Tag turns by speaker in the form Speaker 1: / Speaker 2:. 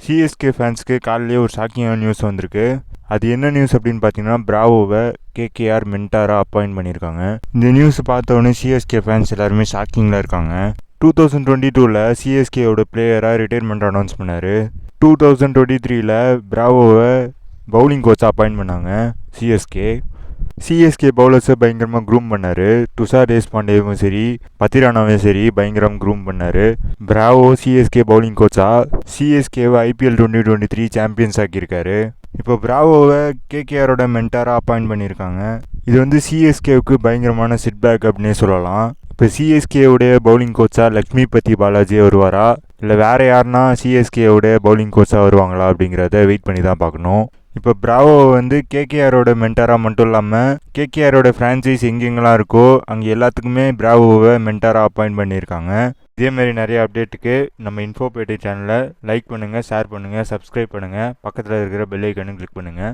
Speaker 1: CSK ஃபேன்ஸ்க்கு காலையிலேயே ஒரு ஷாக்கிங்கான news வந்திருக்கு. அது என்ன நியூஸ் அப்படின்னு பார்த்தீங்கன்னா, பிராவோவை கேகேஆர் மென்டாராக அப்பாயிண்ட் பண்ணியிருக்காங்க. இந்த நியூஸ் பார்த்தோன்னே சிஎஸ்கே ஃபேன்ஸ் எல்லாருமே ஷாக்கிங்கில் இருக்காங்க. 2022 சிஎஸ்கேவோட பிளேயராக ரிட்டையர்மெண்ட் அனௌன்ஸ் பண்ணார். 2023 பிராவோவை பவுலிங் கோச்சாக அப்பாயிண்ட் பண்ணாங்க சிஎஸ்கே பவுலர்ஸை பயங்கரமாக க்ரூம் பண்ணார். துஷார் தேஷ்பாண்டேவும் சரி, பத்திரானாவையும் சரி பயங்கரமாக க்ரூம் பண்ணார். பிராவோ சிஎஸ்கே பவுலிங் கோச்சாக சிஎஸ்கேவை IPL 2023 சாம்பியன்ஸ் ஆக்கியிருக்காரு. இப்போ பிராவோவை கேகேஆரோட மென்டாராக அப்பாயிண்ட் பண்ணியிருக்காங்க. இது வந்து சிஎஸ்கேவுக்கு பயங்கரமான சிட்பேக் அப்படின்னே சொல்லலாம். இப்போ சிஎஸ்கேவுடைய பவுலிங் கோச்சாக லக்ஷ்மிபதி பாலாஜி வருவாரா, இல்லை வேறு யாருன்னா சிஎஸ்கேவுடைய பவுலிங் கோச்சாக வருவாங்களா அப்படிங்கிறத வெயிட் பண்ணி தான் பார்க்கணும். இப்போ பிராவோ வந்து கேகேஆரோட மென்டாராக மட்டும் இல்லாமல் கேகேஆரோட ஃப்ரான்ச்சைஸ் எங்கெங்கெல்லாம் இருக்கோ அங்கே எல்லாத்துக்குமே பிராவோவை மென்டாராக அப்பாயிண்ட் பண்ணியிருக்காங்க. இதேமாரி நிறைய அப்டேட்டுக்கு நம்ம இன்ஃபோபேட்டை சேனலை லைக் பண்ணுங்கள், ஷேர் பண்ணுங்கள், சப்ஸ்கிரைப் பண்ணுங்கள், பக்கத்தில் இருக்கிற பெல் ஐக்கானும் கிளிக் பண்ணுங்கள்.